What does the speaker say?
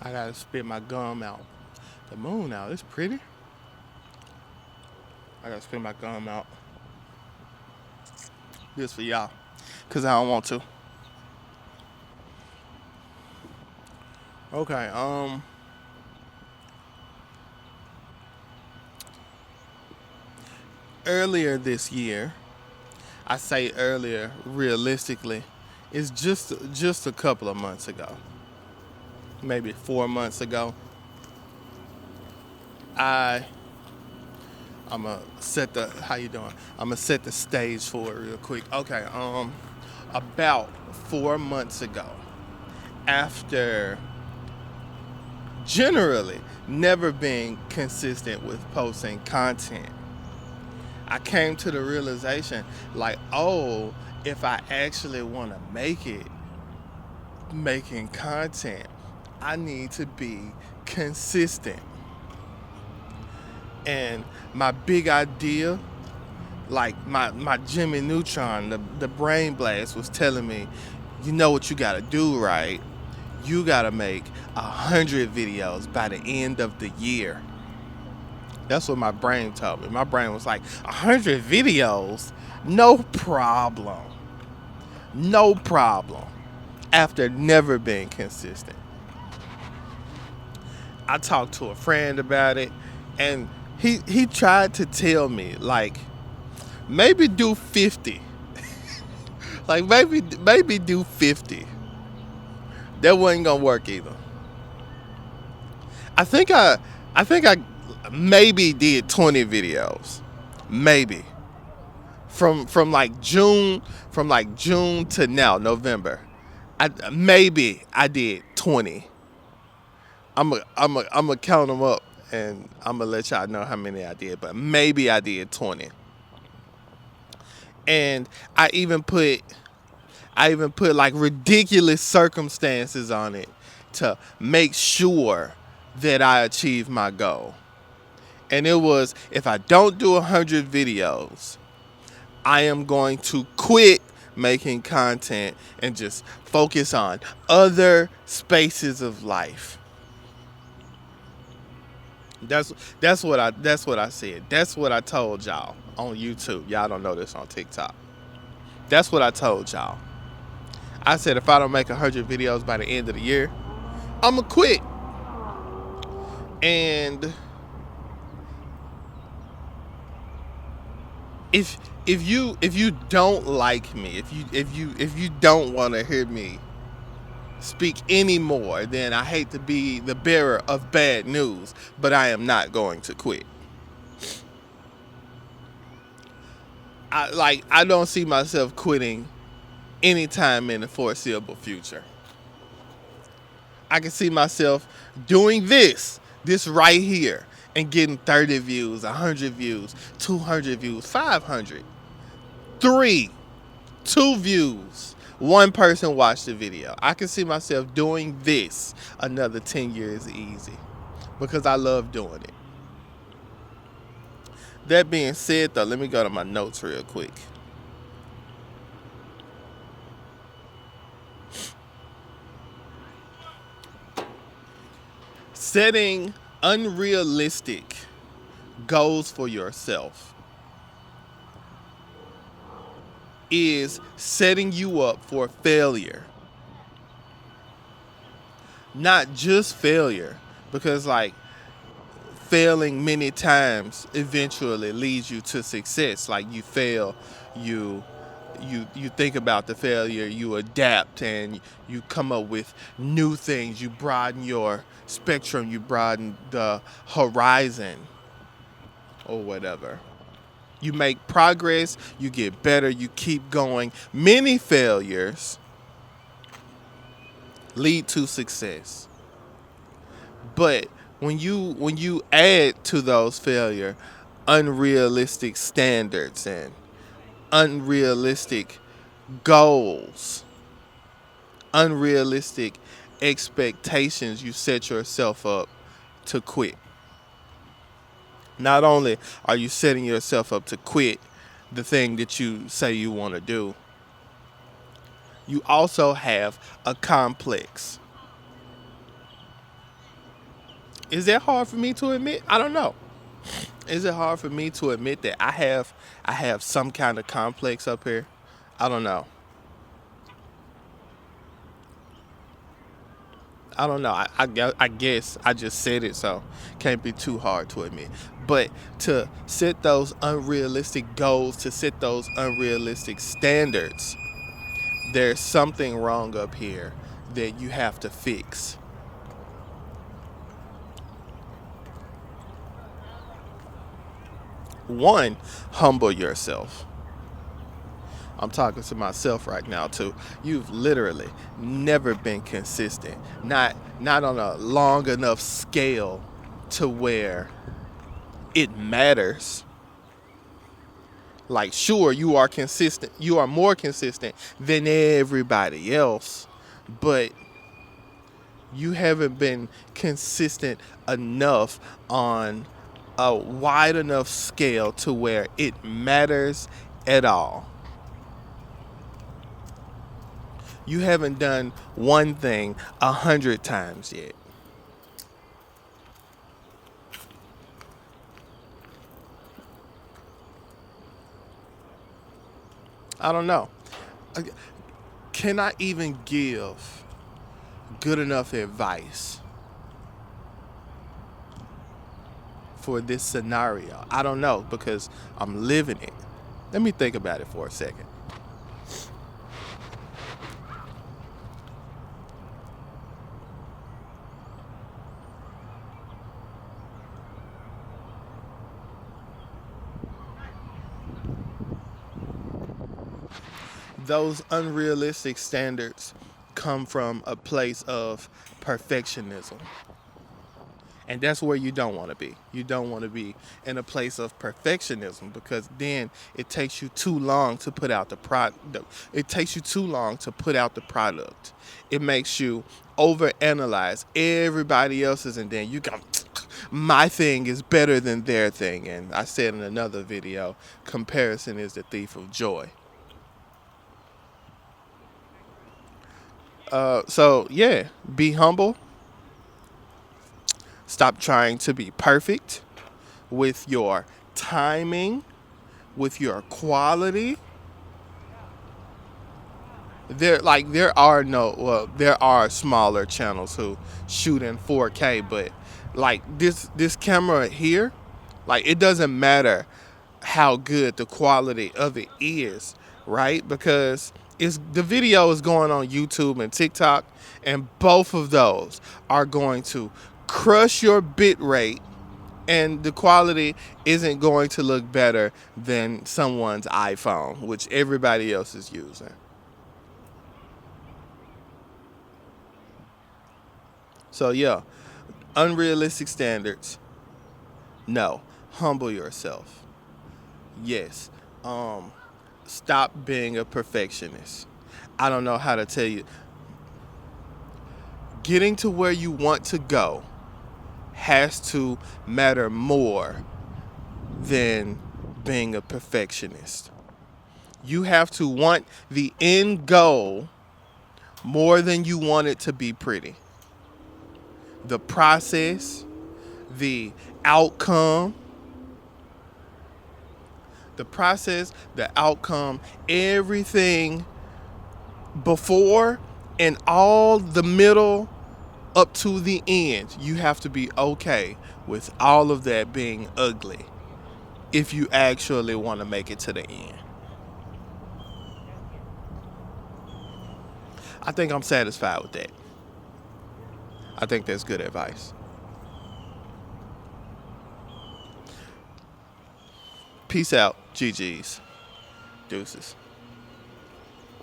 I gotta spit my gum out. The moon out. It's pretty. I gotta spit my gum out. This for y'all. Cause I don't want to. Okay, earlier this year, I say earlier, realistically, it's just a couple of months ago. Maybe 4 months ago. I I'ma set the how you doing? I'ma set the stage for it real quick. Okay, about 4 months ago, after generally never being consistent with posting content, I came to the realization like, oh, if I actually want to make it making content, I need to be consistent. And my big idea, like my Jimmy Neutron, the brain blast was telling me, you know what you gotta do, right? You gotta make 100 videos by the end of the year. That's what my brain told me. My brain was like, 100 videos? No problem. No problem. After never being consistent. I talked to a friend about it, and he tried to tell me, like, maybe do 50. Like, maybe do 50. That wasn't gonna work either. I think I I think I maybe did 20 videos. Maybe. From like June to now, November. Maybe I did 20. I'm gonna count them up, and I'm gonna let y'all know how many I did, but maybe I did 20. And I even put like ridiculous circumstances on it to make sure that I achieve my goal. And it was, if I don't do 100 videos, I am going to quit making content and just focus on other spaces of life. That's that's what I said. That's what I told y'all on YouTube. Y'all don't know this on TikTok. That's what I told y'all. I said if I don't make 100 videos by the end of the year, I'ma quit. And if if you don't like me, if you don't want to hear me speak anymore, then I hate to be the bearer of bad news, but I am not going to quit. I don't see myself quitting anytime in the foreseeable future. I can see myself doing this right here, and getting 30 views, 100 views, 200 views, 500, three, two views. One person watched the video. I can see myself doing this another 10 years easy because I love doing it. That being said, though, let me go to my notes real quick. Setting unrealistic goals for yourself is setting you up for failure. Not just failure, because like failing many times eventually leads you to success. Like you fail, you you think about the failure, you adapt, and you come up with new things. You broaden your spectrum, you broaden the horizon or whatever. You make progress, you get better, you keep going. Many failures lead to success. But when you add to those failure unrealistic standards and unrealistic goals, unrealistic expectations, you set yourself up to quit. Not only are you setting yourself up to quit the thing that you say you want to do, you also have a complex. Is that hard for me to admit? I don't know. Is it hard for me to admit that I have some kind of complex up here? I don't know. I don't know. I guess I just said it, so can't be too hard to admit. But to set those unrealistic goals, to set those unrealistic standards, there's something wrong up here that you have to fix. One, humble yourself. I'm talking to myself right now too. You've literally never been consistent. Not on a long enough scale to where it matters. Like, sure, you are consistent. You are more consistent than everybody else, but you haven't been consistent enough on a wide enough scale to where it matters at all. You haven't done one thing 100 times yet. I don't know. Can I even give good enough advice for this scenario? I don't know because I'm living it. Let me think about it for a second. Those unrealistic standards come from a place of perfectionism. And that's where you don't want to be. You don't want to be in a place of perfectionism because then it takes you too long to put out the product. It takes you too long to put out the product. It makes you overanalyze everybody else's, and then you go, my thing is better than their thing. And I said in another video, comparison is the thief of joy. So yeah, be humble. Stop trying to be perfect with your timing, with your quality. There are smaller channels who shoot in 4K, but like this camera here, like it doesn't matter how good the quality of it is, right? Because it's the video is going on YouTube and TikTok, and both of those are going to crush your bit rate, and the quality isn't going to look better than someone's iPhone, which everybody else is using. So yeah, unrealistic standards. No, humble yourself. Yes. Um, Stop being a perfectionist. I don't know how to tell you. Getting to where you want to go has to matter more than being a perfectionist. You have to want the end goal more than you want it to be pretty. The process, the outcome, the outcome, everything before and all the middle up to the end. You have to be okay with all of that being ugly if you actually want to make it to the end. I think I'm satisfied with that. I think that's good advice. Peace out, GG's. Deuces.